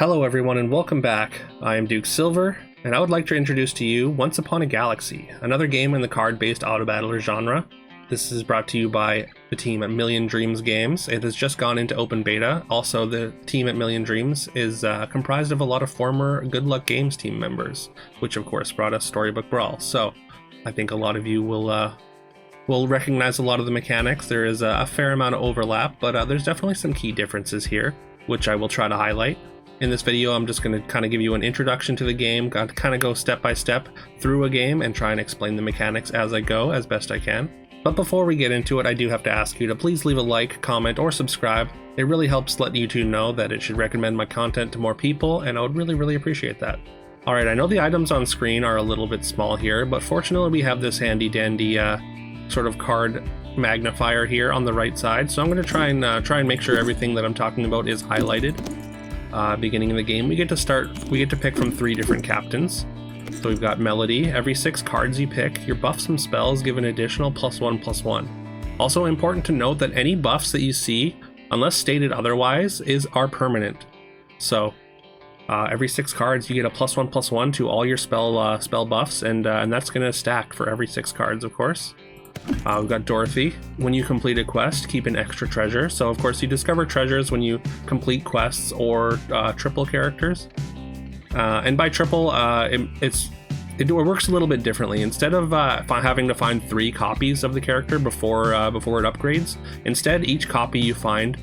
Hello everyone and welcome back. I am Duke Silver, and I would like to introduce to you Once Upon a Galaxy, another game in the card-based Autobattlers genre. This is brought to you by the team at Million Dreams Games. It has just gone into open beta. Also, the team at Million Dreams is comprised of a lot of former Good Luck Games team members, which of course brought us Storybook Brawl. So, I think a lot of you will recognize a lot of the mechanics. There is a fair amount of overlap, but there's definitely some key differences here, which I will try to highlight. In this video, I'm just going to kind of give you an introduction to the game, kind of go step by step through a game and try and explain the mechanics as I go as best I can. But before we get into it, I do have to ask you to please leave a like, comment, or subscribe. It really helps let YouTube know that it should recommend my content to more people, and I would really appreciate that. Alright, I know the items on screen are a little bit small here, but fortunately we have this handy dandy sort of card magnifier here on the right side, so I'm going to try and make sure everything that I'm talking about is highlighted. Beginning of the game, we get to pick from 3 different captains. So we've got Melody. Every 6 cards you pick, your buffs and spells give an additional +1/+1. Also important to note that any buffs that you see, unless stated otherwise, are permanent. So every 6 cards you get a +1/+1 to all your spell buffs, and that's going to stack for every 6 cards, of course. We've got Dorothy. When you complete a quest, keep an extra treasure. So of course you discover treasures when you complete quests or triple characters. And by triple, it works a little bit differently. Instead of having to find 3 copies of the character before it upgrades, instead each copy you find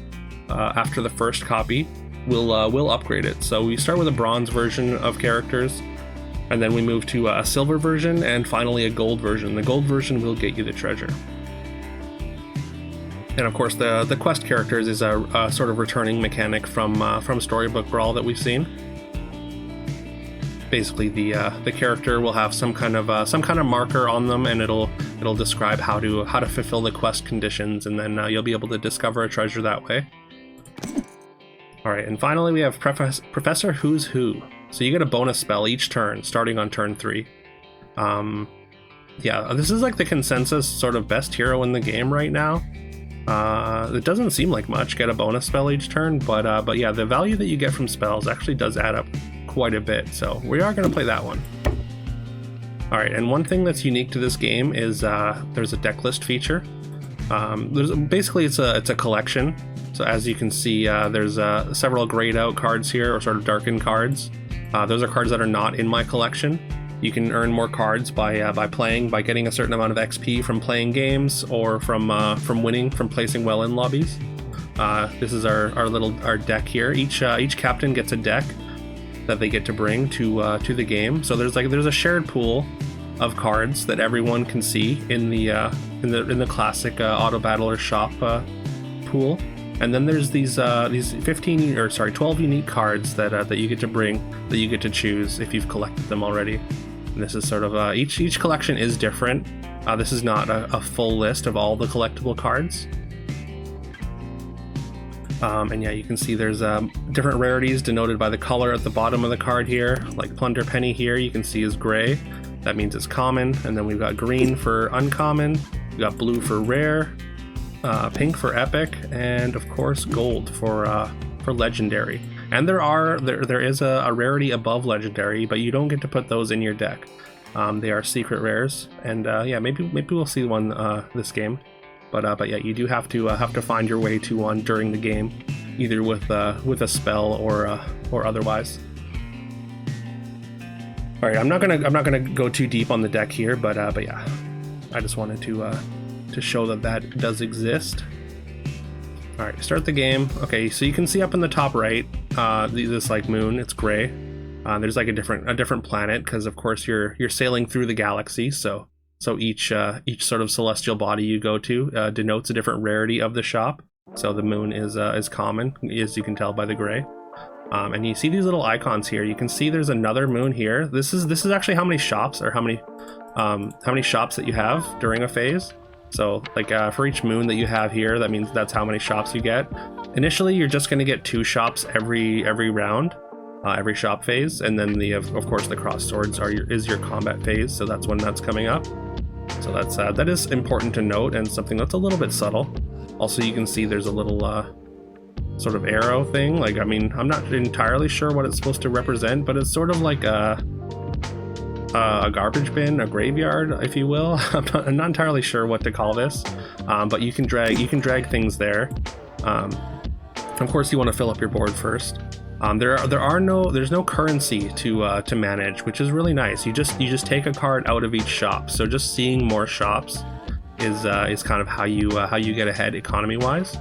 after the first copy will upgrade it. So we start with a bronze version of characters, and then we move to a silver version, and finally a gold version. The gold version will get you the treasure. And of course the quest characters is a sort of returning mechanic from Storybook Brawl that we've seen. Basically the character will have some kind of marker on them, and it'll describe how to fulfill the quest conditions, and then you'll be able to discover a treasure that way. Alright, and finally we have Professor Who's Who. So you get a bonus spell each turn, starting on turn 3. Yeah, this is like the consensus sort of best hero in the game right now. It doesn't seem like much, get a bonus spell each turn, but yeah, the value that you get from spells actually does add up quite a bit, so we are going to play that one. Alright, and one thing that's unique to this game is there's a deck list feature. Basically it's a collection. So as you can see, there's several grayed out cards here, or sort of darkened cards. Those are cards that are not in my collection. You can earn more cards by getting a certain amount of XP from playing games, or from placing well in lobbies. This is our deck here. Each captain gets a deck that they get to bring to the game. So there's a shared pool of cards that everyone can see in the classic Autobattlers shop pool. And then there's these 12 unique cards that you get to bring, that you get to choose if you've collected them already. And this is sort of each collection is different. This is not a full list of all the collectible cards. And yeah, you can see there's different rarities denoted by the color at the bottom of the card here. Like Plunder Penny here, you can see is gray. That means it's common. And then we've got green for uncommon. We've got blue for rare. Pink for epic, and of course gold for legendary. And there is a rarity above legendary, but you don't get to put those in your deck. They are secret rares, and yeah, maybe we'll see one this game. But yeah, you do have to find your way to one during the game, either with a spell or otherwise. All right, I'm not gonna go too deep on the deck here, but yeah, I just wanted to show that does exist. All right, start the game. Okay, so you can see up in the top right, this like moon. It's gray. There's like a different planet, because of course you're sailing through the galaxy. So each sort of celestial body you go to denotes a different rarity of the shop. So the moon is common, as you can tell by the gray. And you see these little icons here. You can see there's another moon here. This is actually how many shops, or how many shops that you have during a phase. So like for each moon that you have here, that means that's how many shops you get. Initially you're just going to get 2 shops every round, every shop phase, and then of course the cross swords is your combat phase, so that's when that's coming up. So that is important to note, and something that's a little bit subtle. Also, you can see there's a little sort of arrow thing. Like, I mean, I'm not entirely sure what it's supposed to represent, but it's sort of like a garbage bin, a graveyard, if you will. I'm not entirely sure what to call this, but you can drag things there. Of course, you want to fill up your board first. There's no currency to manage, which is really nice. You just take a card out of each shop. So just seeing more shops is kind of how you get ahead economy wise.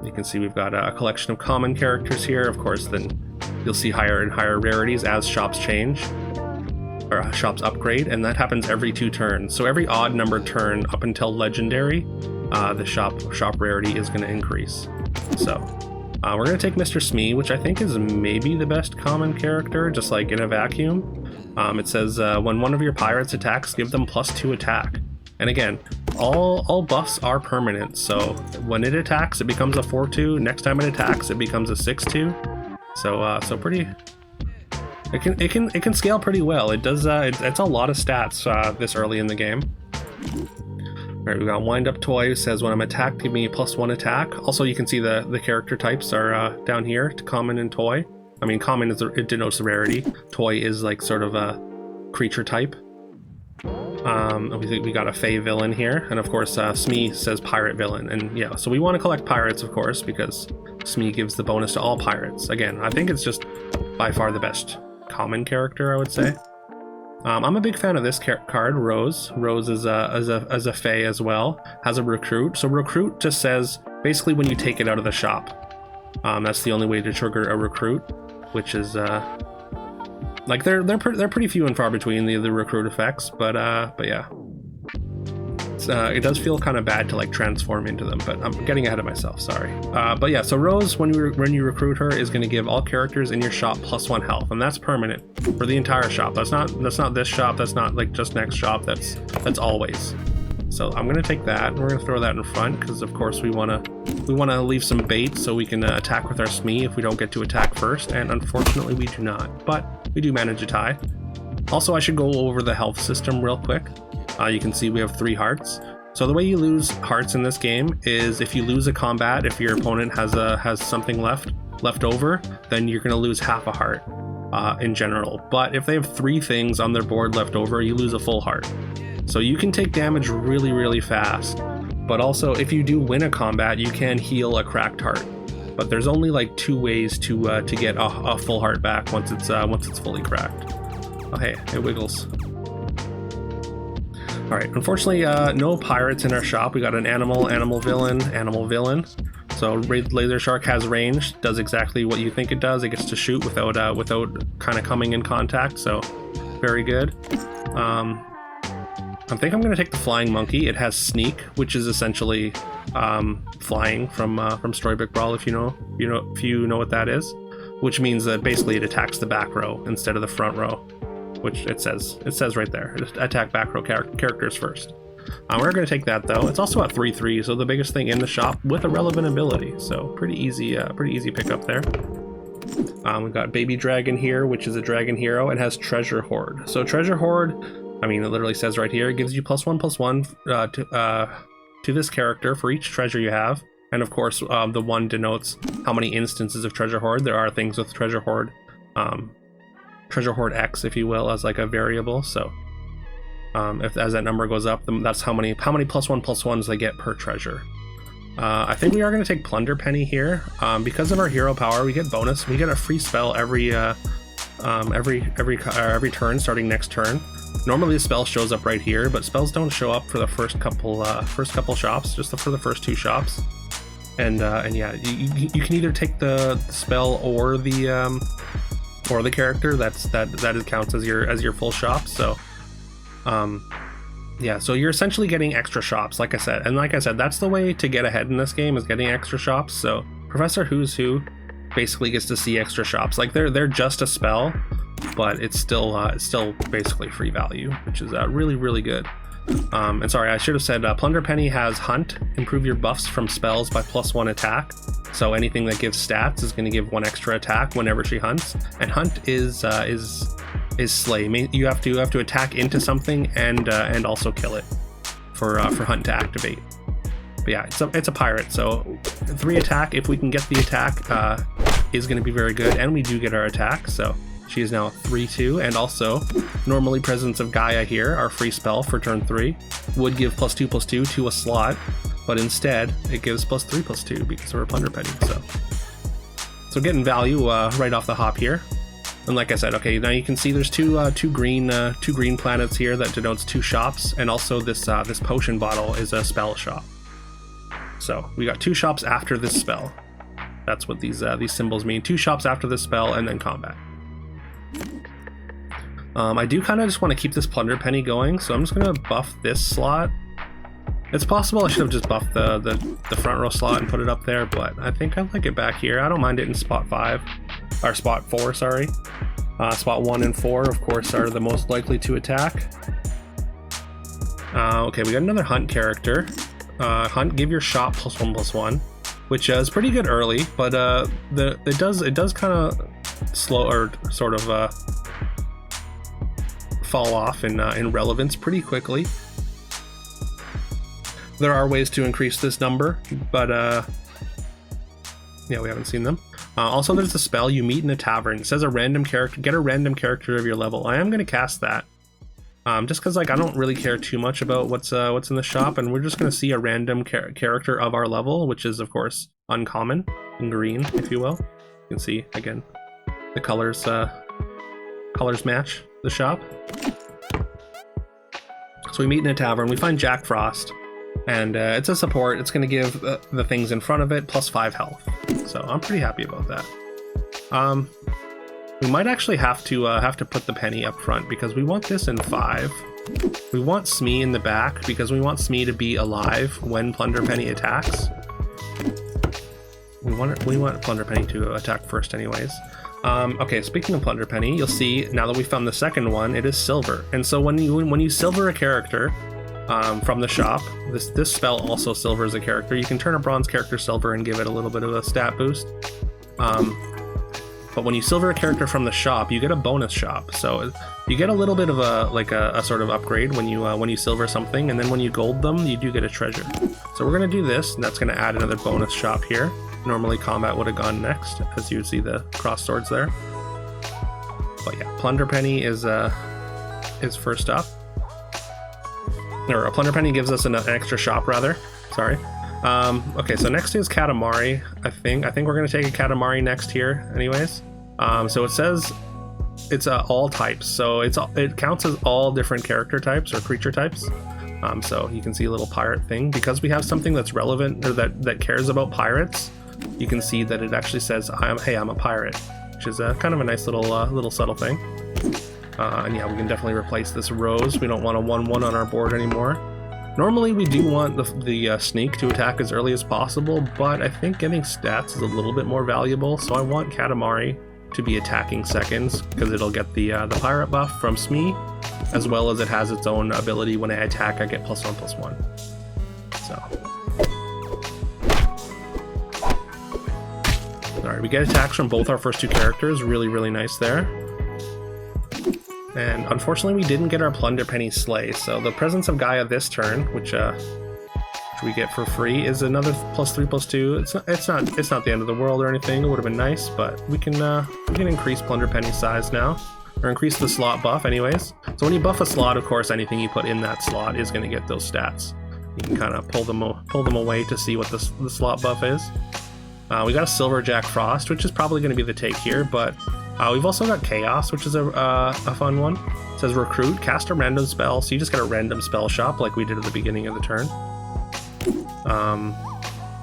You can see we've got a collection of common characters here. Of course, then you'll see higher and higher rarities as shops change or shops upgrade, and that happens every 2 turns. So every odd number turn up until legendary, the shop rarity is going to increase. So we're going to take Mr. Smee, which I think is maybe the best common character, just like in a vacuum. It says when one of your pirates attacks, give them +2 attack. And again, all buffs are permanent, so when it attacks, it becomes a 4/2. Next time it attacks, it becomes a 6/2. So pretty. It can scale pretty well. It does. It's a lot of stats this early in the game. All right, we got Wind Up Toy. Says when I'm attacked, give me +1 attack. Also, you can see the character types are down here to common and toy. I mean, common it denotes rarity. Toy is like sort of a creature type. We got a Fey villain here, and of course Smee says pirate villain, and yeah, so we want to collect pirates, of course, because Smee gives the bonus to all pirates. Again, I think it's just by far the best common character, I would say. I'm a big fan of this card, Rose. Rose is a Fey as well, has a recruit. So recruit just says basically when you take it out of the shop. That's the only way to trigger a recruit, which is like they're pretty few and far between the recruit effects, but yeah, it does feel kind of bad to like transform into them, but I'm getting ahead of myself, sorry. But yeah, so Rose, when you recruit her, is going to give all characters in your shop +1 health, and that's permanent for the entire shop. That's not this shop, that's not like just next shop, that's always. So I'm going to take that, and we're going to throw that in front, because of course we want to leave some bait so we can attack with our Smee if we don't get to attack first, and unfortunately we do not, but we do manage a tie. Also, I should go over the health system real quick. You can see we have 3 hearts. So the way you lose hearts in this game is if you lose a combat, if your opponent has something left over, then you're going to lose half a heart in general. But if they have 3 things on their board left over, you lose a full heart. So you can take damage really, really fast. But also, if you do win a combat, you can heal a cracked heart. But there's only like 2 ways to get a full heart back once it's fully cracked. Oh hey, it wiggles. All right, unfortunately, no pirates in our shop. We got an animal villain. So Laser Shark has range, does exactly what you think it does. It gets to shoot without kind of coming in contact. So very good. I think I'm going to take the Flying Monkey. It has Sneak, which is essentially flying from Storybook Brawl, if you know what that is, which means that basically it attacks the back row instead of the front row, which it says right there. Attack back row characters first. We're going to take that though. It's also at 3/3, so the biggest thing in the shop with a relevant ability. So pretty easy pickup there. We've got Baby Dragon here, which is a dragon hero. It has Treasure Hoard. So Treasure Hoard, I mean, it literally says right here, it gives you +1/+1 to this character for each treasure you have. And of course, the 1 denotes how many instances of Treasure Hoard. There are things with Treasure Hoard X, if you will, as like a variable. So as that number goes up, that's how many +1/+1s they get per treasure. I think we are going to take Plunder Penny here. Because of our hero power, we get bonus. We get a free spell every turn starting next turn. Normally the spell shows up right here, but spells don't show up for the first couple shops, just for the first 2 shops. And yeah, you can either take the spell or the character. That counts as your full shop. So yeah, so you're essentially getting extra shops, like I said, that's the way to get ahead in this game, is getting extra shops. So Professor Who's Who basically gets to see extra shops. Like they're just a spell, but it's still basically free value, which is really, really good. And sorry, I should have said Plunder Penny has Hunt, improve your buffs from spells by +1 attack. So anything that gives stats is going to give 1 extra attack whenever she hunts. And Hunt is Slay. You have to attack into something and also kill it for Hunt to activate. But yeah, it's a pirate, so 3 attack, if we can get the attack, is going to be very good, and we do get our attack, so she is now 3/2, and also, normally Presence of Gaia here, our free spell for turn 3, would give +2/+2 to a slot, but instead, it gives +3/+2 because of our Plunder Penny, so getting value right off the hop here. And like I said, okay, now you can see there's two green planets here that denotes 2 shops, and also this potion bottle is a spell shop. So we got 2 shops after this spell. That's what these symbols mean. 2 shops after this spell, and then combat. I do kind of just want to keep this Plunder Penny going, so I'm just gonna buff this slot. It's possible I should have just buffed the front row slot and put it up there, but I think I like it back here. I don't mind it in spot 5, or spot 4, sorry. Spot 1 and 4, of course, are the most likely to attack. Okay, we got another Hunt character. Hunt, give your shop +1/+1, which is pretty good early, but it does kind of slow, or sort of fall off in relevance pretty quickly. There are ways to increase this number, but yeah, we haven't seen them. Also, there's a spell, you meet in a tavern. It says a random character, get a random character of your level. I am going to cast that, just because like I don't really care too much about what's in the shop, and we're just going to see a random character of our level, which is of course uncommon, in green, if you will. You can see again the colors match the shop. So we meet in a tavern. We find Jack Frost. And it's a support. It's going to give the things in front of it +5 health. So I'm pretty happy about that. We might actually have to put the penny up front because we want this in 5. We want Smee in the back because we want Smee to be alive when Plunder Penny attacks. We want Plunder Penny to attack first anyways. Okay, speaking of Plunder Penny, you'll see now that we found the second one, it is silver. And so when you silver a character, from the shop, this spell also silvers a character. You can turn a bronze character silver and give it a little bit of a stat boost. But when you silver a character from the shop, you get a bonus shop. So you get a little bit of a sort of upgrade when you silver something, and then when you gold them, you do get a treasure. So we're gonna do this, and that's gonna add another bonus shop here. Normally combat would have gone next, as you would see the cross swords there. But yeah, Plunder Penny is first up. Or a Plunder Penny gives us an extra shop, rather. Sorry. Okay, so next is Katamari, I think. I think we're going to take a Katamari next here, anyways. So it says it's all types. So it counts as all different character types or creature types. So you can see a little pirate thing. Because we have something that's relevant, or that cares about pirates, you can see that it actually says, hey, I'm a pirate. Which is kind of a nice little subtle thing. And yeah, we can definitely replace this rose. We don't want a 1/1 on our board anymore. Normally we do want the sneak to attack as early as possible, but I think getting stats is a little bit more valuable, so I want Katamari to be attacking seconds, because it'll get the pirate buff from Smee, as well as it has its own ability. When I attack, I get +1/+1. So. Alright, we get attacks from both our first 2 characters. Really, really nice there. And unfortunately, we didn't get our Plunder Penny Slay, so the Presence of Gaia this turn, which we get for free, is another +3/+2. It's not the end of the world or anything. It would have been nice, but we can increase Plunder Penny's size now, or increase the slot buff, anyways. So when you buff a slot, of course, anything you put in that slot is going to get those stats. You can kind of pull them away to see what the slot buff is. We got a Silver Jack Frost, which is probably going to be the take here, but we've also got Chaos, which is a fun one. It says recruit, cast a random spell, so you just get a random spell shop like we did at the beginning of the turn.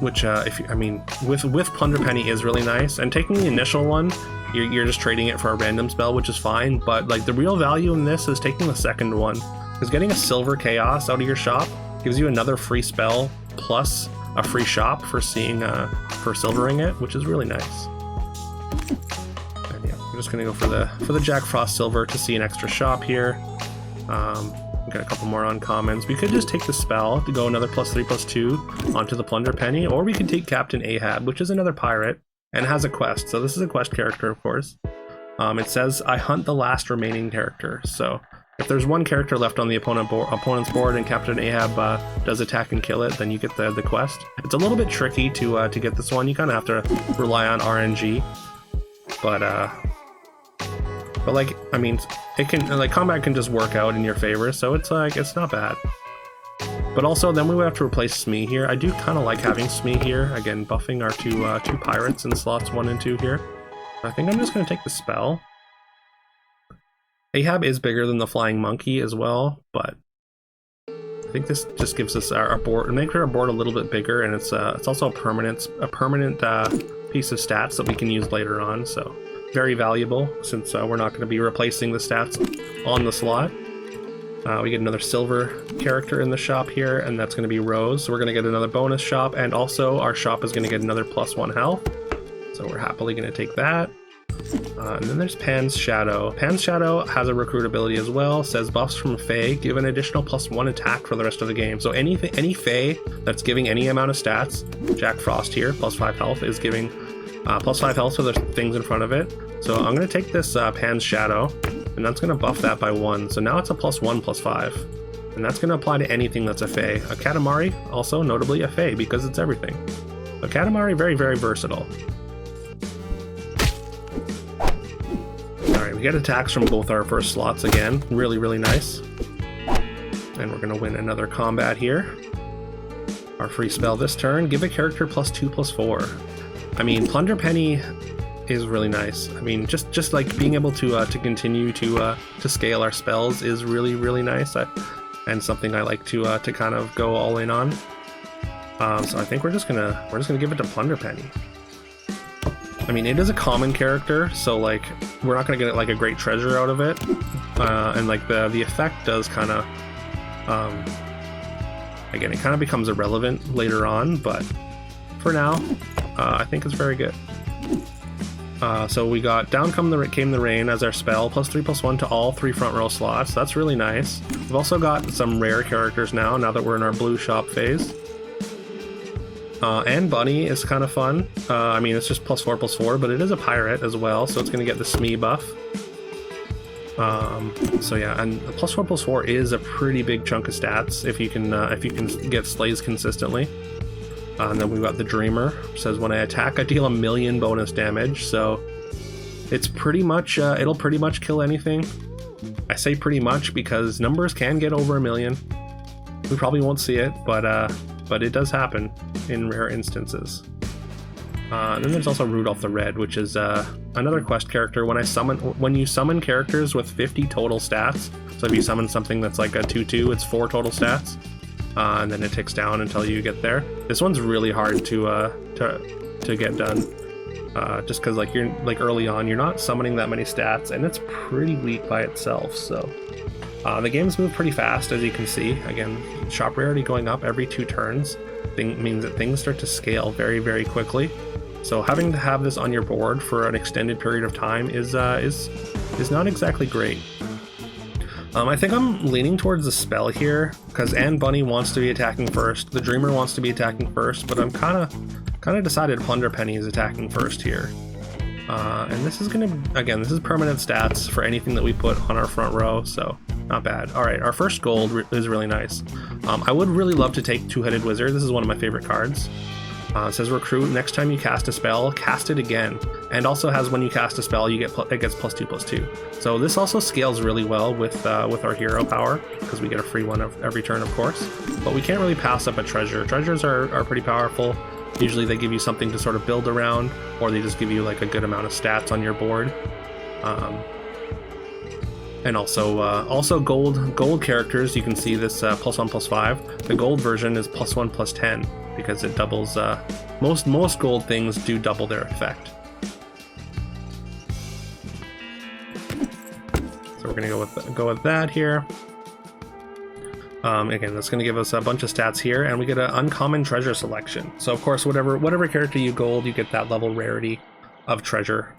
Which, with Plunder Penny is really nice, and taking the initial one, you're just trading it for a random spell, which is fine, but like the real value in this is taking the second one, because getting a Silver Chaos out of your shop gives you another free spell plus a free shop for silvering it, which is really nice. And yeah, we're just gonna go for the Jack Frost Silver to see an extra shop here. We got a couple more uncommons. We could just take the spell to go another +3/+2 onto the Plunder Penny, or we could take Captain Ahab, which is another pirate and has a quest. So this is a quest character, of course. It says I hunt the last remaining character. So If there's one character left on the opponent's board and Captain Ahab does attack and kill it, then you get the quest. It's a little bit tricky to get this one. You kind of have to rely on RNG, but like, I mean, it can, like, combat can just work out in your favor, so it's like, it's not bad. But also, then we would have to replace Smee here. I do kind of like having Smee here. Again, buffing our two pirates in slots 1 and 2 here. I think I'm just going to take the spell. Ahab is bigger than the Flying Monkey as well, but I think this just gives us our board, make our board a little bit bigger, and it's also a permanent piece of stats that we can use later on. So very valuable, since we're not going to be replacing the stats on the slot. We get another silver character in the shop here, and that's going to be Rose. So we're going to get another bonus shop, and also our shop is going to get another +1 health. So we're happily going to take that. And then there's Pan's Shadow. Pan's Shadow has a recruit ability as well. Says buffs from Fae give an additional +1 attack for the rest of the game. So any Fae that's giving any amount of stats, Jack Frost here, +5 health, is giving +5 health to the things in front of it. So I'm going to take this Pan's Shadow, and that's going to buff that by 1. So now it's a +1 +5. And that's going to apply to anything that's a Fae. A Katamari, also notably a Fae, because it's everything. So Katamari, very, very versatile. Alright, we get attacks from both our first slots again. Really, really nice. And we're going to win another combat here. Our free spell this turn, give a character +2/+4. I mean, Plunder Penny is really nice. I mean, just like being able to continue to scale our spells is really, really nice, and something I like to kind of go all in on. So I think we're just gonna give it to Plunder Penny. I mean, it is a common character, so like we're not gonna get like a great treasure out of it, and like the effect does kind of again, it kind of becomes irrelevant later on, but for now, I think it's very good. So we got Down Came the Rain as our spell, +3/+1 to all 3 front row slots. That's really nice. We've also got some rare characters now that we're in our blue shop phase. And Bunny is kind of fun. I mean, it's just +4/+4, but it is a pirate as well, so it's going to get the Smee buff. So yeah, and the +4/+4 is a pretty big chunk of stats if you can get slays consistently. And then we've got the Dreamer. Says when I attack, I deal 1,000,000 bonus damage. So it's pretty much it'll pretty much kill anything. I say pretty much because numbers can get over 1,000,000. We probably won't see it, but it does happen in rare instances. And then there's also Rudolph the Red, which is another quest character. When you summon characters with 50 total stats, so if you summon something that's like a 2/2, it's 4 total stats. And then it ticks down until you get there. This one's really hard to get done, just because like you're like early on, you're not summoning that many stats, and it's pretty weak by itself. So the games move pretty fast, as you can see. Again, shop rarity going up every 2 turns means that things start to scale very, very quickly. So having to have this on your board for an extended period of time is not exactly great. I think I'm leaning towards the spell here, because Anne Bunny wants to be attacking first, the Dreamer wants to be attacking first, but I'm kind of decided Plunder Penny is attacking first here. And this is this is permanent stats for anything that we put on our front row, so not bad. Alright, our first gold is really nice. I would really love to take Two-Headed Wizard. This is one of my favorite cards. It says recruit, next time you cast a spell, cast it again. And also has when you cast a spell, it gets +2/+2. So this also scales really well with our hero power, because we get a free one every turn, of course. But we can't really pass up a treasure. Treasures are pretty powerful. Usually they give you something to sort of build around, or they just give you like a good amount of stats on your board. And also gold characters, you can see this +1/+5. The gold version is +1/+10 because it doubles. Most gold things do double their effect. So we're gonna go with that here. Again, that's gonna give us a bunch of stats here, and we get an uncommon treasure selection. So of course, whatever character you gold, you get that level rarity of treasure.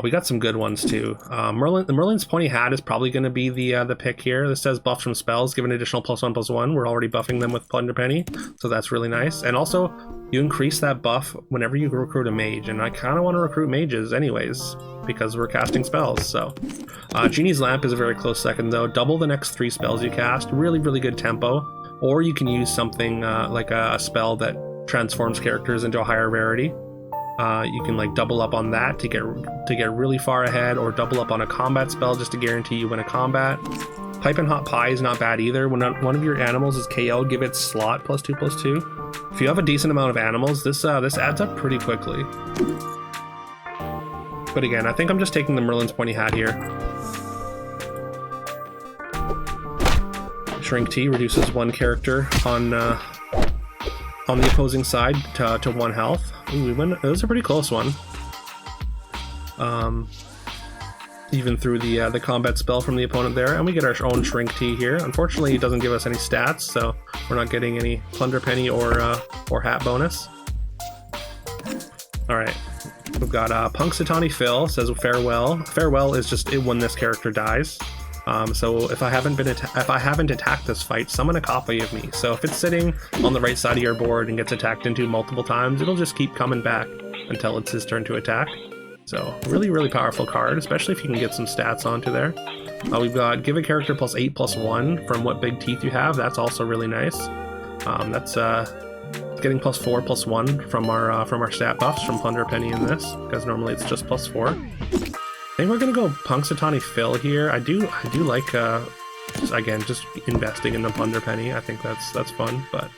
We got some good ones too. The Merlin's pointy hat is probably going to be the pick here. This says buffs from spells, give an additional +1/+1. We're already buffing them with Plunder Penny, so that's really nice. And also, you increase that buff whenever you recruit a mage, and I kind of want to recruit mages anyways, because we're casting spells, so. Genie's Lamp is a very close second though. Double the next 3 spells you cast, really, really good tempo. Or you can use something like a spell that transforms characters into a higher rarity. You can like double up on that to get really far ahead, or double up on a combat spell just to guarantee you win a combat. Piping Hot Pie is not bad either. When one of your animals is KO'd, give it slot +2/+2. If you have a decent amount of animals, this adds up pretty quickly. But again, I think I'm just taking the Merlin's pointy hat here. Shrink Tea reduces 1 character on the opposing side to 1 health. Ooh, we win. It was a pretty close one. Even through the combat spell from the opponent there, and we get our own Shrink Tea here. Unfortunately, it doesn't give us any stats, so we're not getting any Plunder Penny or hat bonus. All right, we've got Punxsutawney Phil says farewell. Farewell is just when this character dies. So if I haven't attacked this fight, summon a copy of me. So if it's sitting on the right side of your board and gets attacked into multiple times, it'll just keep coming back until it's his turn to attack. So really, really powerful card, especially if you can get some stats onto there. We've got give a character +8/+1 from what big teeth you have. That's also really nice. That's getting +4/+1 from our stat buffs from Plunder Penny in this, because normally it's just +4. I think we're gonna go Punxsutawney Phil here. I do like again just investing in the Plunder Penny. I think that's fun, but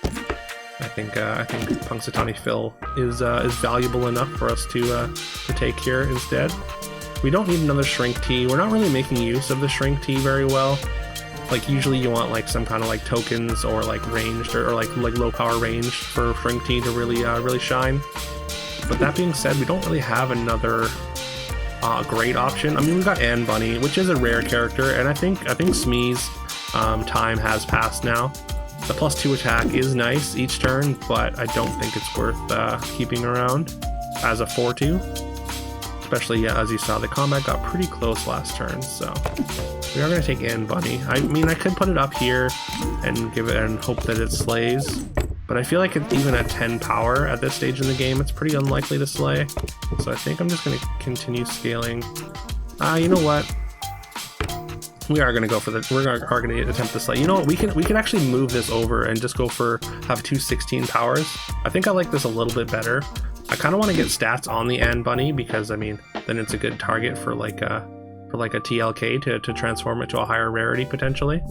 I think Punxsutawney Phil is valuable enough for us to take here instead. We don't need another Shrink Tea. We're not really making use of the Shrink Tea very well. Like usually you want like some kind of like tokens or like ranged or like low power ranged for Shrink Tea to really shine. But that being said, we don't really have another great option. I mean, we've got Anne Bunny, which is a rare character, and I think Smee's time has passed now. The +2 attack is nice each turn, but I don't think it's worth keeping around as a 4/2. Especially as you saw, the combat got pretty close last turn, so we are going to take Anne Bunny. I mean, I could put it up here and give it and hope that it slays, but I feel like it's even at 10 power at this stage in the game, it's pretty unlikely to slay. So I think I'm just going to continue scaling. You know what? We are going to go for we're going to attempt to slay. You know what? We can actually move this over and just go have 2 16 powers. I think I like this a little bit better. I kind of want to get stats on the Anne Bunny because I mean, then it's a good target for like a TLK to transform it to a higher rarity potentially.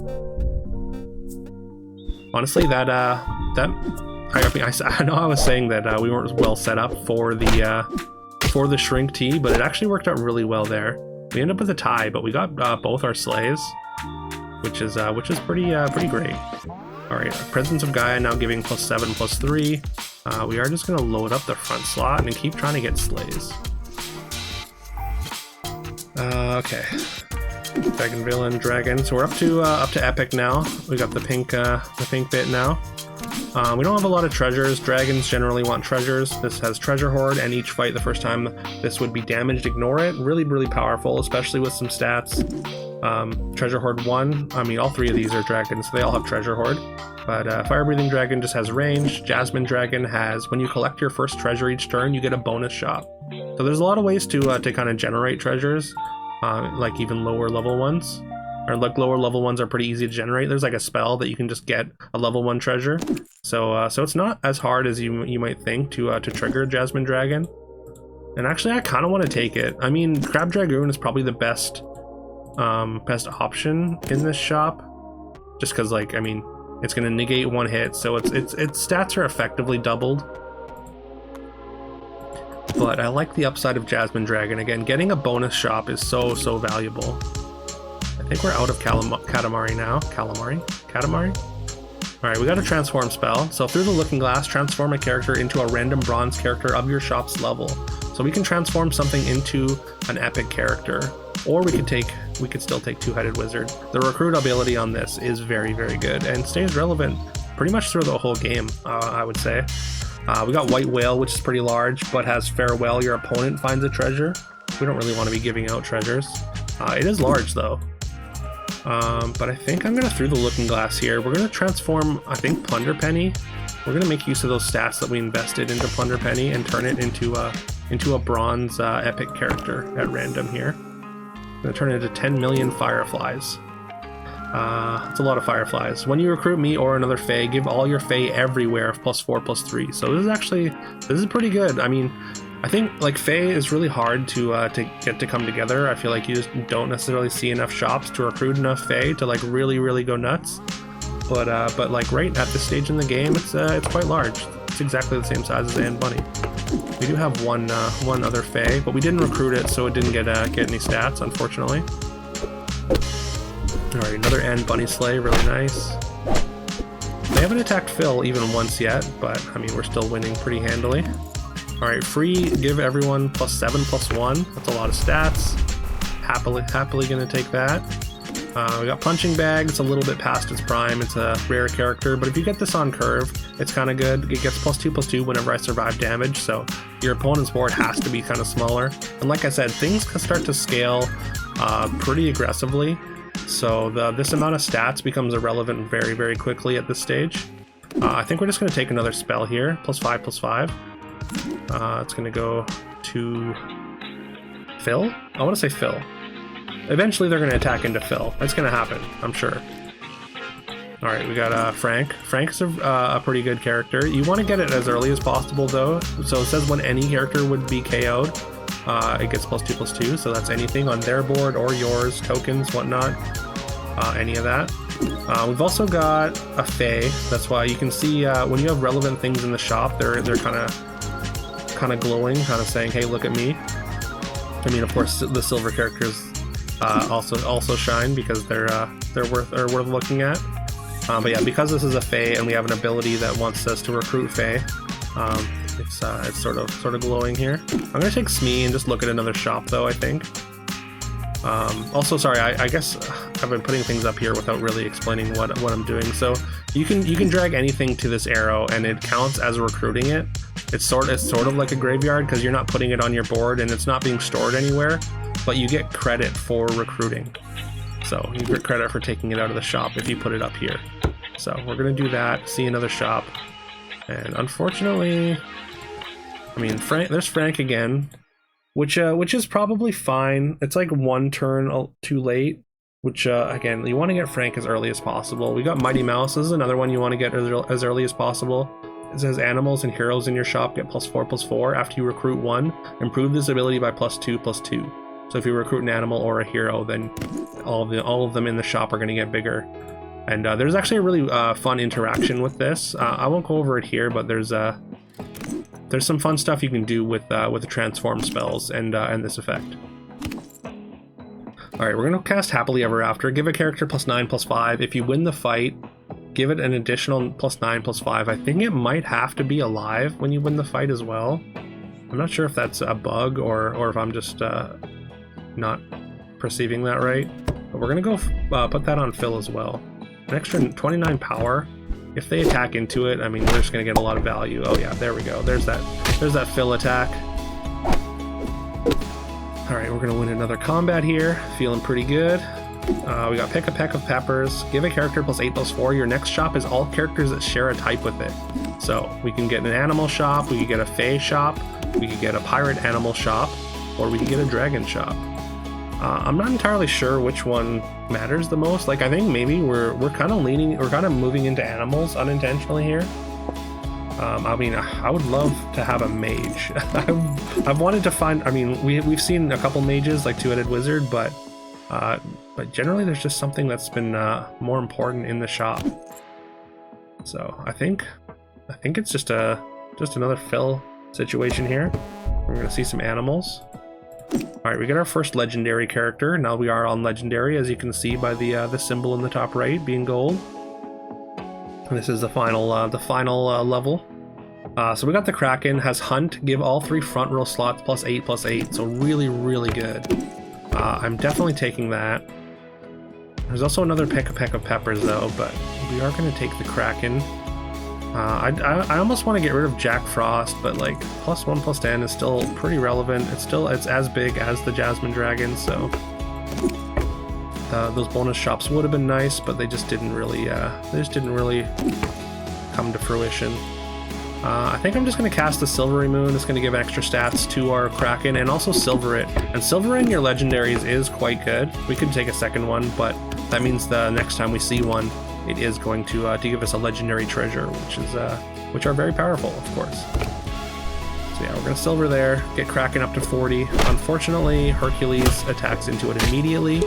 Honestly, I know I was saying that we weren't well set up for the Shrink Tea, but it actually worked out really well there. We ended up with a tie, but we got both our slays, which is pretty great. All right, Presence of Gaia now giving +7/+3. We are just gonna load up the front slot and keep trying to get slays. Okay. Dragon Villain, Dragon. So we're up to Epic now. We got the pink bit now. We don't have a lot of treasures. Dragons generally want treasures. This has Treasure Hoard, and each fight the first time this would be damaged, ignore it. Really, really powerful, especially with some stats. Treasure Hoard 1, I mean all 3 of these are dragons, so they all have Treasure Hoard. But Fire Breathing Dragon just has range. Jasmine Dragon has, when you collect your first treasure each turn, you get a bonus shop. So there's a lot of ways to kind of generate treasures, like even lower level ones. Or like lower level ones are pretty easy to generate. There's like a spell that you can just get a level 1 treasure. So it's not as hard as you might think to trigger Jasmine Dragon. And actually, I kind of want to take it. I mean, Crab Dragoon is probably the best option in this shop, just because like I mean, it's going to negate 1 hit, so its stats are effectively doubled. But I like the upside of Jasmine Dragon. Again, getting a bonus shop is so valuable. I think we're out of Katamari now. Katamari? Alright, we got a transform spell. So through the Looking Glass, transform a character into a random bronze character of your shop's level. So we can transform something into an epic character. Or we could still take Two-Headed Wizard. The recruit ability on this is very, very good and stays relevant pretty much through the whole game, I would say. We got White Whale, which is pretty large, but has Farewell, your opponent finds a treasure. We don't really want to be giving out treasures. It is large though. But I think I'm going to through the looking glass here. We're going to transform, I think, Plunder Penny. We're going to make use of those stats that we invested into Plunder Penny and turn it into a bronze epic character at random here. I'm going to turn it into 10 million fireflies. It's a lot of fireflies. When you recruit me or another Fae, give all your Fae everywhere +4/+3. So this is pretty good. I mean, I think like Fae is really hard to get to come together. I feel like you just don't necessarily see enough shops to recruit enough Fae to like really go nuts. But like right at this stage in the game, it's quite large. It's exactly the same size as Anne Bunny. We do have one other Fae, but we didn't recruit it, so it didn't get any stats, unfortunately. All right, another Anne Bunny sleigh, really nice. They haven't attacked Phil even once yet, but I mean we're still winning pretty handily. All right, free, give everyone +7/+1. That's a lot of stats. Happily gonna take that. We got Punching Bag. It's a little bit past its prime. It's a rare character, but if you get this on curve, it's kind of good. It gets +2/+2 whenever I survive damage, so your opponent's board has to be kind of smaller. And like I said, things can start to scale pretty aggressively, so this amount of stats becomes irrelevant very quickly at this stage. I think we're just going to take another spell here, +5/+5. It's going to go to Phil? I want to say Phil. Eventually they're going to attack into Phil. That's going to happen, I'm sure. Alright, we got Frank. Frank's a pretty good character. You want to get it as early as possible though. So it says when any character would be KO'd, it gets +2/+2, so that's anything on their board or yours, tokens, whatnot, any of that. We've also got a Fae. That's why you can see when you have relevant things in the shop, they're kind of glowing, kind of saying, hey, look at me. I mean, of course, the silver characters also shine because they're worth looking at. But yeah, because this is a Fae and we have an ability that wants us to recruit Fae, it's sort of glowing here. I'm gonna take Smee and just look at another shop though, I think. Also, sorry, I guess I've been putting things up here without really explaining what I'm doing. So you can drag anything to this arrow and it counts as recruiting it. It's sort of like a graveyard because you're not putting it on your board and it's not being stored anywhere, but you get credit for recruiting. So you get credit for taking it out of the shop if you put it up here. So we're gonna do that, see another shop, and unfortunately, I mean, there's Frank again, which is probably fine. It's like one turn too late, which again, you want to get Frank as early as possible. We got Mighty Mouse. This is another one you want to get as early as possible. It says animals and heroes in your shop get +4/+4 after you recruit one. Improve this ability by +2/+2. So if you recruit an animal or a hero, then all of them in the shop are going to get bigger. And there's actually a really fun interaction with this. I won't go over it here, but there's some fun stuff you can do with the transform spells and this effect. All right, we're going to cast Happily Ever After. Give a character +9/+5. If you win the fight, give it an additional +9/+5. I think it might have to be alive when you win the fight as well. I'm not sure if that's a bug or if I'm just not perceiving that right. But we're going to go put that on Phil as well. An extra 29 power. If they attack into it, I mean, we're just going to get a lot of value. Oh yeah, there we go. There's that Phil attack. All right, we're going to win another combat here. Feeling pretty good. We got Pick a Peck of Peppers. Give a character +8/+4. Your next shop is all characters that share a type with it. So we can get an animal shop, we could get a Fae shop, we could get a pirate animal shop, or we could get a dragon shop. I'm not entirely sure which one matters the most. Like, I think maybe we're kind of moving into animals unintentionally here. I mean, I would love to have a mage. I've wanted to find. I mean, we've seen a couple mages, like Two-Headed Wizard, but generally there's just something that's been more important in the shop. So I think it's just another Phil situation here. We're gonna see some animals. All right, we get our first legendary character. Now we are on legendary, as you can see by the symbol in the top right being gold. And this is the final level. So we got the Kraken. Has Hunt. Give all 3 front row slots +8/+8. So really good. I'm definitely taking that. There's also another Pick a Peck of Peppers though, but we are going to take the Kraken. I almost want to get rid of Jack Frost, but like +1/+10 is still pretty relevant. It's as big as the Jasmine Dragon, so those bonus shops would have been nice, but they just didn't really come to fruition. I think I'm just going to cast the Silvery Moon. It's going to give extra stats to our Kraken and also silver it. And silvering your legendaries is quite good. We could take a second one, but that means the next time we see one, it is going to give us a legendary treasure, which are very powerful, of course. So yeah, we're going to silver there, get Kraken up to 40. Unfortunately, Hercules attacks into it immediately.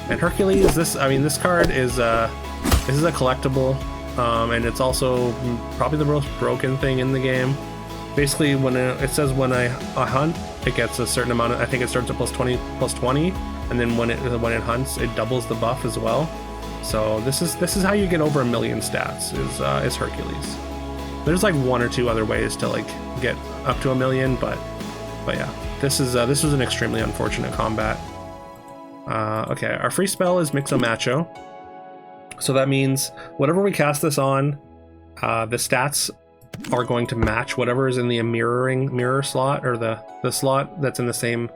And Hercules, this card is this is a collectible, and it's also probably the most broken thing in the game. Basically, when it says when I hunt, it gets a certain amount. I think it starts at +20, and then when it hunts, it doubles the buff as well. So this is how you get over 1 million stats is Hercules. There's like one or two other ways to like get up to 1 million, but yeah, this was an extremely unfortunate combat. Okay, our free spell is Mixo Macho, so that means whatever we cast this on, the stats are going to match whatever is in the mirror slot, or the slot that's in the same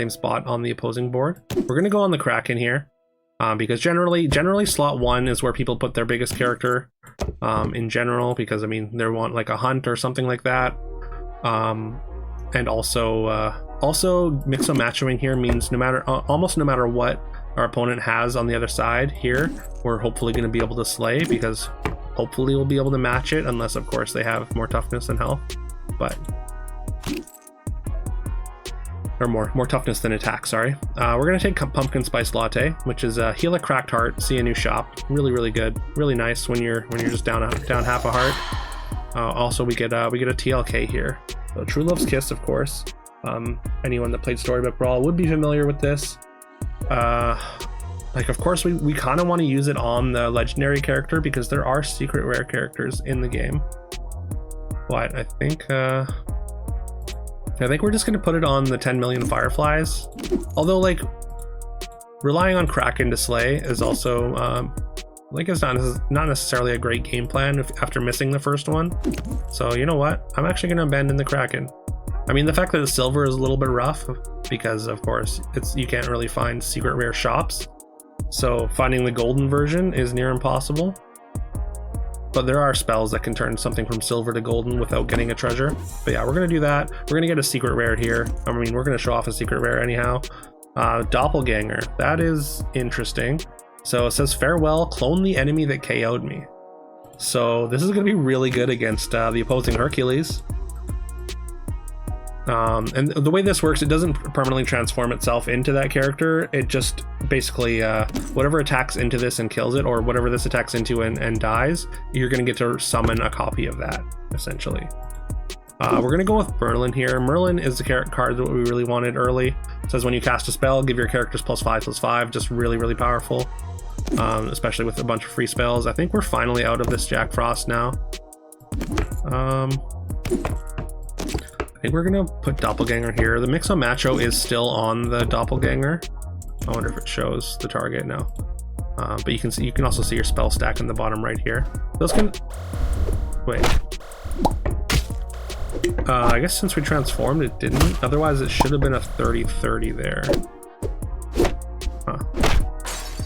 spot on the opposing board. We're gonna go on the Kraken here. Because generally slot 1 is where people put their biggest character in general, because I mean they want like a hunt or something like that, and also Mixo Machoing here means almost no matter what our opponent has on the other side here, we're hopefully going to be able to slay, because hopefully we'll be able to match it, unless of course they have more toughness than health, or more toughness than attack, sorry. We're going to take Pumpkin Spice Latte, which is heal a cracked heart, see a new shop. Really good, really nice when you're just down half a heart. Also we get a TLK here. So True Love's Kiss, of course. Anyone that played Storybook Brawl would be familiar with this. Like of course we kind of want to use it on the legendary character, because there are secret rare characters in the game. But I think we're just going to put it on the 10 million Fireflies. Although, like, relying on Kraken to slay is also, like, it's not necessarily a great game plan after missing the first one. So, you know what? I'm actually going to abandon the Kraken. I mean, the fact that the silver is a little bit rough, because, of course, you can't really find secret rare shops. So, finding the golden version is near impossible. But there are spells that can turn something from silver to golden without getting a treasure. But yeah, we're going to do that. We're going to get a secret rare here. I mean, we're going to show off a secret rare anyhow. Doppelganger. That is interesting. So it says, farewell, clone the enemy that KO'd me. So this is going to be really good against the opposing Hercules. And the way this works, it doesn't permanently transform itself into that character. It just basically, whatever attacks into this and kills it, or whatever this attacks into and dies, you're going to get to summon a copy of that, essentially. We're going to go with Merlin here. Merlin is the card that we really wanted early. It says when you cast a spell, give your characters +5/+5. Just really powerful, especially with a bunch of free spells. I think we're finally out of this Jack Frost now. I think we're gonna put Doppelganger here. The Mixo Macho is still on the Doppelganger. I wonder if it shows the target now. But you can also see your spell stack in the bottom right here. Those can wait. I guess since we transformed, it didn't. Otherwise, it should have been a 30/30 there.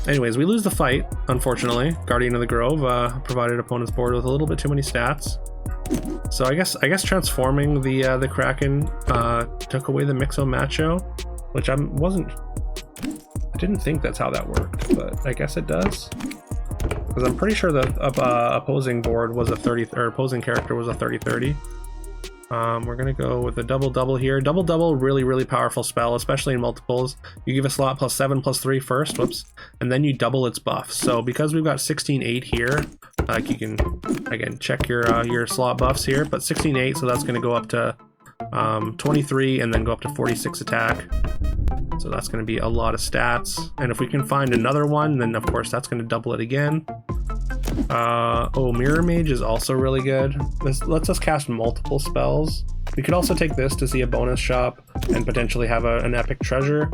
Anyways, we lose the fight, unfortunately. Guardian of the Grove provided opponent's board with a little bit too many stats. So I guess transforming the Kraken took away the Mixo Macho, which I didn't think that's how that worked, but I guess it does. Because I'm pretty sure the opposing board was a 30, or opposing character was a 30/30. We're gonna go with a double here. Double, really powerful spell, especially in multiples. You give a slot +7/+3 first, whoops, and then you double its buff. So because we've got 16/8 here, like you can again check your slot buffs here, but 16/8, so that's gonna go up to 23 and then go up to 46 attack. So that's gonna be a lot of stats. And if we can find another one, then of course that's gonna double it again. Mirror Mage is also really good. This lets us cast multiple spells. We could also take this to see a bonus shop and potentially have an epic treasure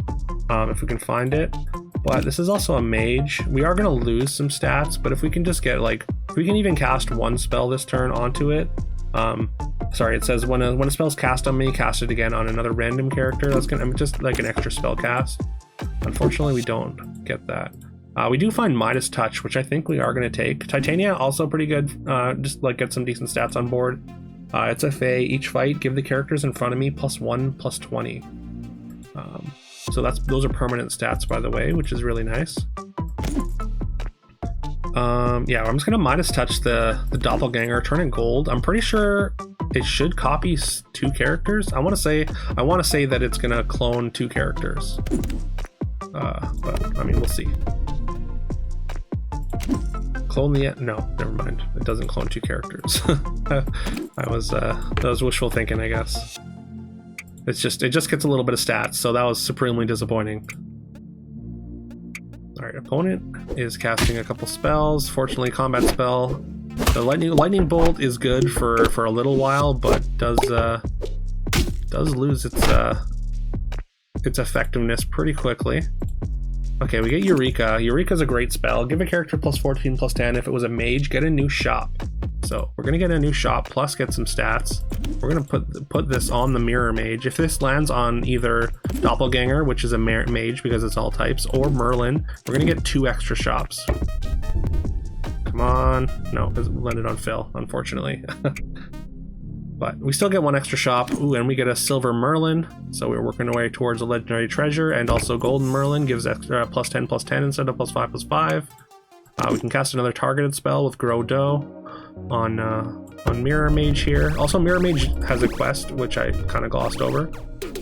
if we can find it. But this is also a mage. We are going to lose some stats, but if we can just get like If we can even cast one spell this turn onto it, sorry, it says when a spell's cast on me, cast it again on another random character. That's gonna just like an extra spell cast. Unfortunately, we don't get that. We do find Midas Touch, which I think we are going to take. Titania, also pretty good. Just like get some decent stats on board. It's a Fae. Each fight, give the characters in front of me +1, +20. So those are permanent stats, by the way, which is really nice. Yeah, I'm just going to Midas Touch the Doppelganger, turn it gold. I'm pretty sure it should copy 2 characters. I want to say that it's going to clone 2 characters. But I mean, we'll see. Clone the no, never mind. It doesn't clone 2 characters. that was wishful thinking, I guess. It just gets a little bit of stats, so that was supremely disappointing. All right, opponent is casting a couple spells. Fortunately, combat spell. The lightning bolt is good for a little while, but does lose its effectiveness pretty quickly. Okay, we get Eureka. Eureka's a great spell. Give a character +14, +10. If it was a mage, get a new shop. So we're gonna get a new shop plus get some stats. We're gonna put this on the Mirror Mage. If this lands on either Doppelganger, which is a mage because it's all types, or Merlin, we're gonna get 2 extra shops. Come on. No, it landed on Phil, unfortunately. But we still get 1 extra shop. Ooh, and we get a Silver Merlin. So we're working our way towards a Legendary Treasure, and also Golden Merlin gives extra +10, +10 instead of +5, +5. We can cast another targeted spell with Grow Dough on Mirror Mage here. Also, Mirror Mage has a quest, which I kind of glossed over.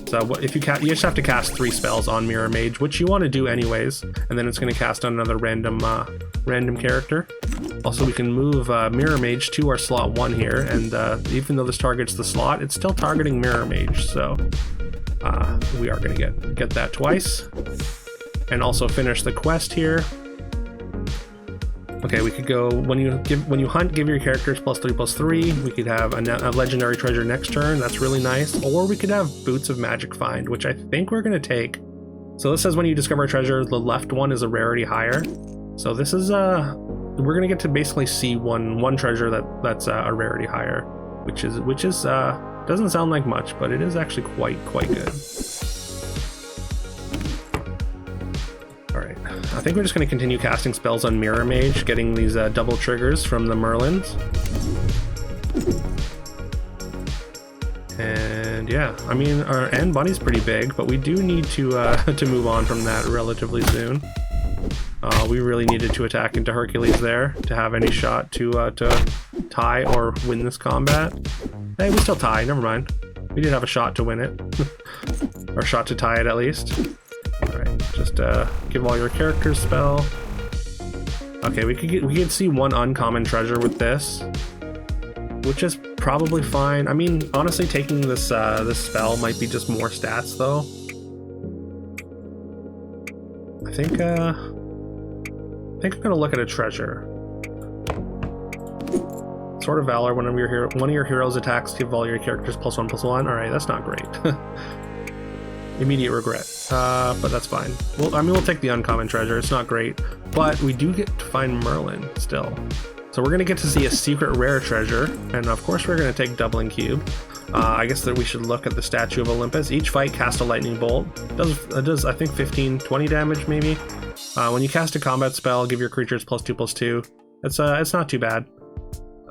So if you just have to cast 3 spells on Mirror Mage, which you want to do anyways, and then it's going to cast on another random character. Also, we can move Mirror Mage to our slot 1 here, and even though this targets the slot, it's still targeting Mirror Mage, so we are going to get that twice. And also finish the quest here. Okay, we could go when you hunt, give your characters +3/+3. We could have a Legendary Treasure next turn. That's really nice. Or we could have Boots of Magic Find, which I think we're going to take. So this says when you discover a treasure, the left one is a rarity higher. So this is we're going to get to basically see one treasure that's a rarity higher, which is doesn't sound like much, but it is actually quite good. Alright, I think we're just going to continue casting spells on Mirror Mage, getting these double triggers from the Merlins. And yeah, I mean, our end bunny's pretty big, but we do need to move on from that relatively soon. We really needed to attack into Hercules there to have any shot to tie or win this combat. Hey, we still tie, never mind. We did have a shot to win it. Or shot to tie it at least. Alright, just give all your characters spell. Okay, we could see 1 uncommon treasure with this, which is probably fine. I mean, honestly, taking this spell might be just more stats though. I think I'm gonna look at a treasure. Sword of Valor. One of your heroes attacks, give all your characters +1/+1. All right, that's not great. Immediate regret, but that's fine. Well, I mean, we'll take the uncommon treasure. It's not great, but we do get to find Merlin still. So we're gonna get to see a secret rare treasure, and of course we're gonna take Doubling Cube. I guess that we should look at the Statue of Olympus. Each fight, cast a lightning bolt. It does I think 15-20 damage maybe. When you cast a combat spell, give your creatures +2/+2. It's not too bad.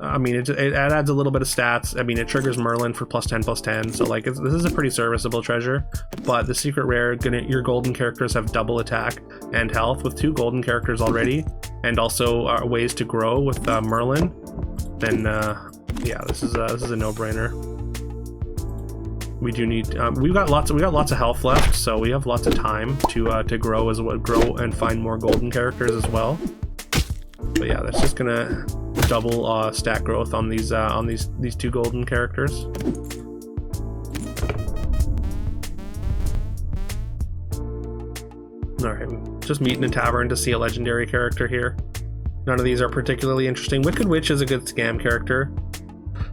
I mean, it adds a little bit of stats. I mean, it triggers Merlin for +10/+10, so like this is a pretty serviceable treasure. But the secret rare, your golden characters have double attack and health with 2 golden characters already, and also ways to grow with Merlin. Then yeah, this is a no-brainer. We do need we got lots of health left, so we have lots of time to grow and find more golden characters as well. But yeah, that's just gonna double stat growth on these 2 golden characters. Alright, just meet in a tavern to see a legendary character here. None of these are particularly interesting. Wicked Witch is a good scam character.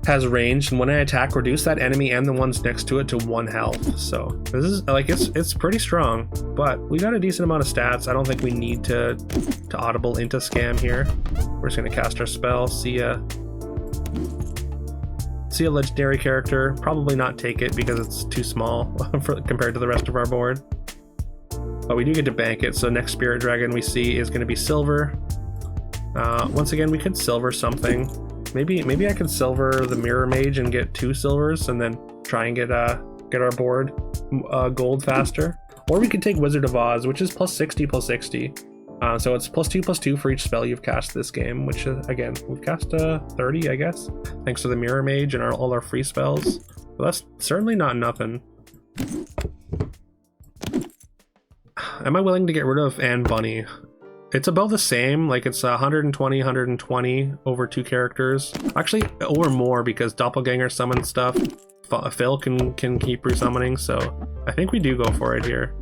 has range, and when I attack, reduce that enemy and the ones next to it to 1 health. So this is like it's pretty strong, but we got a decent amount of stats. I don't think we need to audible into scam here. We're just gonna cast our spell. See a legendary character. Probably not take it because it's too small compared to the rest of our board. But we do get to bank it. So next spirit dragon we see is going to be silver. Once again, we could silver something. Maybe I could silver the mirror mage and get 2 silvers and then try and get our board gold faster. Or we could take Wizard of Oz, which is plus 60. So it's +2/+2 for each spell you've cast this game, which again, we've cast 30, I guess, thanks to the mirror mage and all our free spells. But that's certainly not nothing. Am I willing to get rid of Anne Bunny? It's about the same, like it's 120 over 2 characters. Actually, or more, because Doppelganger summons stuff. Phil can keep resummoning, so I think we do go for it here.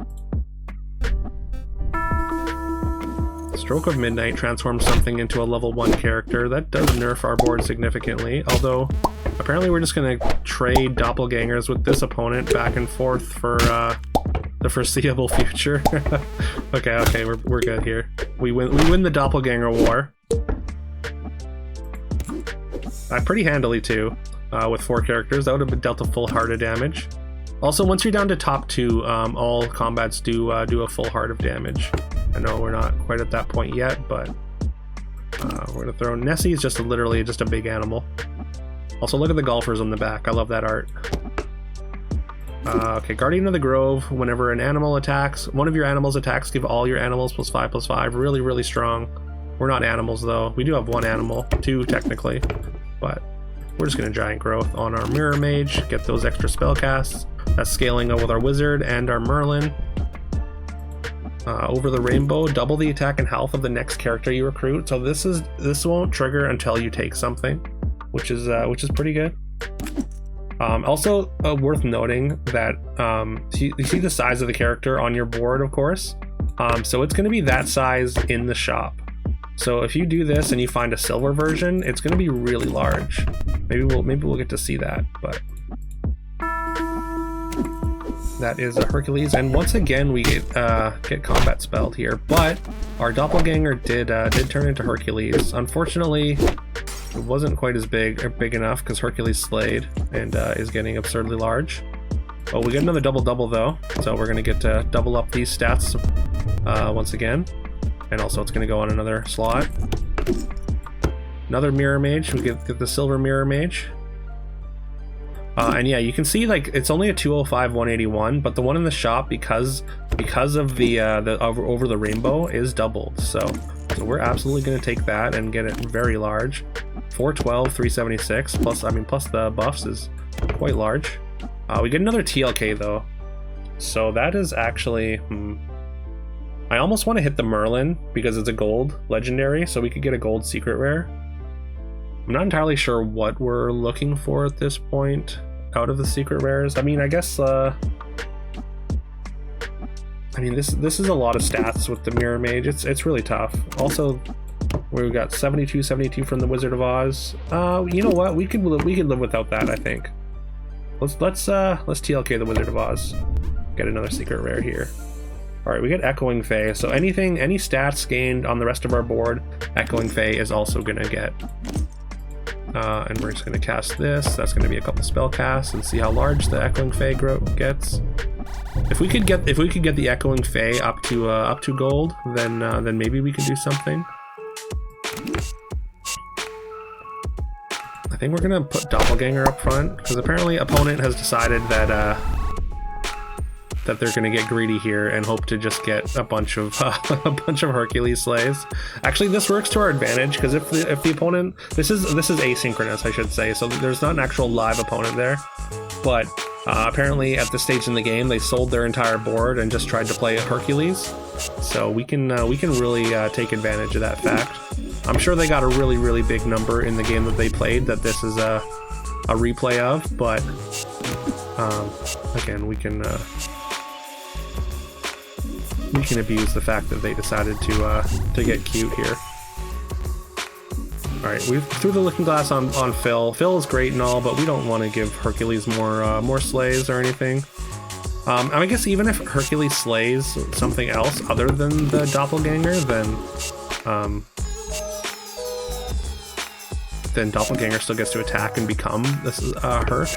Stroke of Midnight transforms something into a level 1 character. That does nerf our board significantly, although apparently we're just going to trade Doppelgangers with this opponent back and forth for the foreseeable future. Okay, we're good here. We win the Doppelganger war. Pretty handily too, with 4 characters. That would have been dealt a full heart of damage. Also, once you're down to top 2, all combats do a full heart of damage. I know we're not quite at that point yet, but we're gonna throw Nessie. Is just literally just a big animal. Also, look at the golfers on the back. I love that art. Okay, Guardian of the Grove. Whenever an animal attacks, one of your animals attacks, give all your animals +5/+5. Really, really strong. We're not animals though. We do have 1 animal, 2 technically, but we're just gonna Giant Growth on our Mirror Mage, get those extra spell casts. That's scaling up with our Wizard and our Merlin. Over the Rainbow, double the attack and health of the next character you recruit. So this won't trigger until you take something, which is pretty good. Also worth noting that you see the size of the character on your board, of course. So it's going to be that size in the shop. So if you do this and you find a silver version, it's going to be really large. Maybe we'll get to see that, but. That is a Hercules, and once again we get combat spelled here, but our Doppelganger did turn into Hercules. Unfortunately, it wasn't quite as big enough because Hercules slayed and is getting absurdly large. Well, we get another double though, so we're gonna get to double up these stats once again, and also it's gonna go on another slot. Another Mirror Mage. We get the Silver Mirror Mage. And yeah, you can see like it's only a 205 181, but the one in the shop, because of the over the Rainbow, is doubled. So we're absolutely going to take that and get it very large. 412 376 plus the buffs is quite large. We get another TLK though, so that is actually I almost want to hit the Merlin because it's a gold legendary, so we could get a gold secret rare. I'm not entirely sure what we're looking for at this point out of the secret rares. I mean, I guess this is a lot of stats with the Mirror Mage. It's really tough. Also, we've got 72 from the Wizard of Oz. You know what? We could live without that, I think. Let's TLK the Wizard of Oz. Get another secret rare here. All right, we get Echoing Fae. So any stats gained on the rest of our board, Echoing Fae is also gonna get. And we're just going to cast this. That's going to be a couple spell casts and see how large the Echoing Fae gets. If we could get the Echoing Fae up to gold, then maybe we could do something. I think we're going to put Doppelganger up front because apparently opponent has decided that they're going to get greedy here and hope to just get a bunch of Hercules slays. Actually, this works to our advantage because if the opponent, this is asynchronous, I should say, so there's not an actual live opponent there, but apparently at this stage in the game they sold their entire board and just tried to play Hercules, so we can really take advantage of that fact. I'm sure they got a really big number in the game that they played that this is a replay of, but again, we can abuse the fact that they decided to get cute here. Alright, we threw the looking glass on Phil. Phil is great and all, but we don't want to give Hercules more slays or anything. I guess even if Hercules slays something else other than the doppelganger, then doppelganger still gets to attack and become this Herc.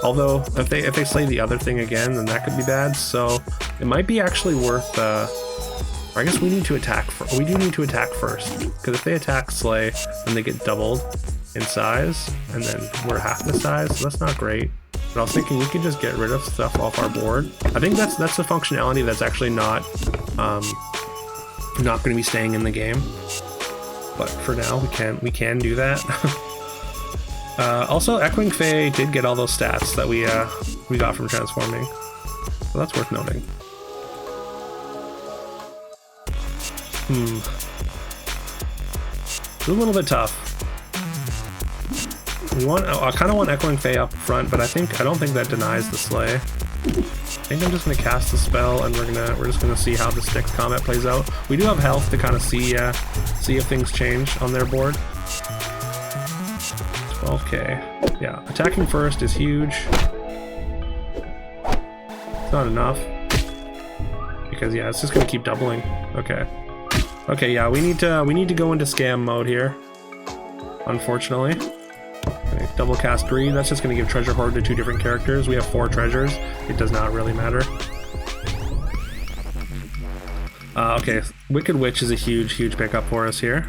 Although if they slay the other thing again, then that could be bad. So it might be actually worth. Or I guess we need to attack. We do need to attack first, because if they attack slay, then they get doubled in size, and then we're half the size. So that's not great. But I was thinking we could just get rid of stuff off our board. I think that's the functionality that's actually not going to be staying in the game. But for now, we can do that. Also, Echoing Fae did get all those stats that we got from transforming, so that's worth noting. It's a little bit tough. I kind of want Echoing Fae up front, but I don't think that denies the slay. I think I'm just gonna cast the spell, and we're just gonna see how this next combat plays out. We do have health to kind of see if things change on their board. 12k. Yeah, attacking first is huge. It's not enough because yeah, it's just gonna keep doubling. Okay. Okay, yeah, we need to go into scam mode here. Unfortunately. Okay, double cast greed. That's just gonna give treasure hoard to 2 different characters. We have 4 treasures. It does not really matter. Okay, Wicked Witch is a huge pickup for us here.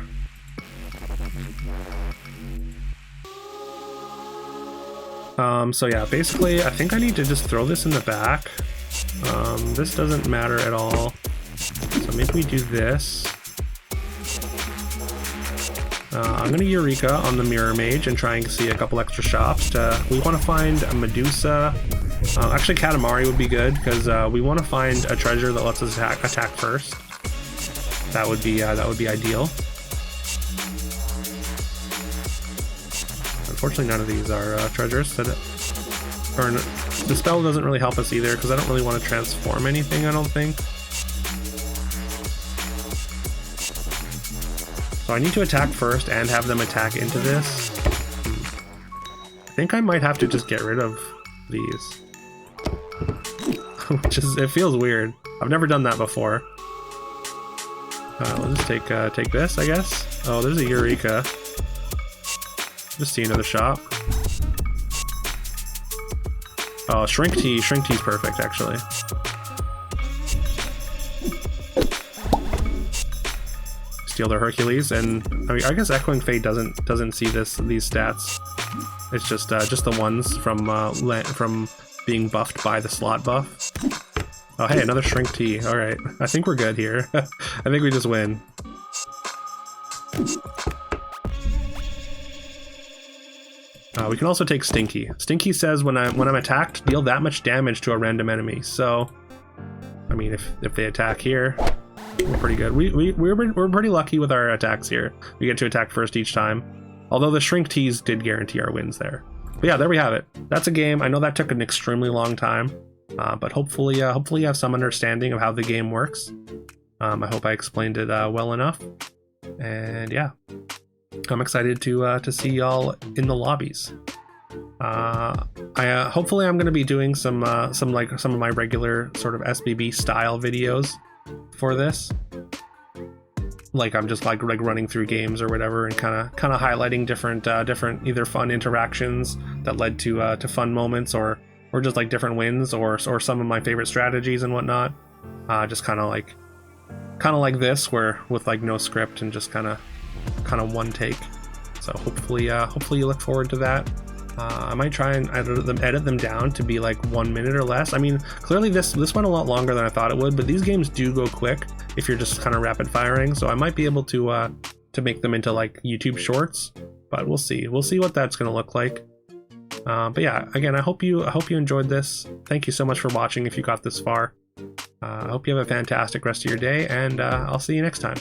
So yeah, basically, I think I need to just throw this in the back. This doesn't matter at all. So maybe we do this. I'm gonna Eureka on the Mirror Mage and try and see a couple extra shops. We want to find a Medusa. Actually, Katamari would be good because we want to find a treasure that lets us attack first. That would be ideal. Unfortunately, none of these are treasures. The spell doesn't really help us either because I don't really want to transform anything. I don't think. So I need to attack first and have them attack into this. I think I might have to just get rid of these. It feels weird. I've never done that before. We'll just take this, I guess. Oh, there's a Eureka. Just see another shop. Oh, Shrink Tea's perfect, actually. Steal their Hercules, and I mean, I guess Echoing Fae doesn't see these stats. It's just the ones from being buffed by the slot buff. Oh, hey, another Shrink Tea. All right, I think we're good here. I think we just win. We can also take Stinky. Stinky says when I'm attacked, deal that much damage to a random enemy. So, I mean, if they attack here, we're pretty good. We're pretty lucky with our attacks here. We get to attack first each time. Although the Shrink Teas did guarantee our wins there. But yeah, there we have it. That's a game. I know that took an extremely long time, but hopefully you have some understanding of how the game works. I hope I explained it well enough. And yeah. I'm excited to see y'all in the lobbies. Hopefully I'm going to be doing some of my regular sort of SBB style videos for this. Like I'm just like running through games or whatever and kind of highlighting different either fun interactions that led to fun moments or just like different wins or some of my favorite strategies and whatnot. Just kind of like this where with like no script and just kind of one take. So hopefully you look forward to that. I might try and edit them down to be like 1 minute or less. I mean, clearly this went a lot longer than I thought it would, but these games do go quick if you're just kind of rapid firing. So I might be able to make them into like YouTube shorts, but we'll see what that's going to look like. But yeah, again, I hope you enjoyed this. Thank you so much for watching if you got this far. I hope you have a fantastic rest of your day, and I'll see you next time.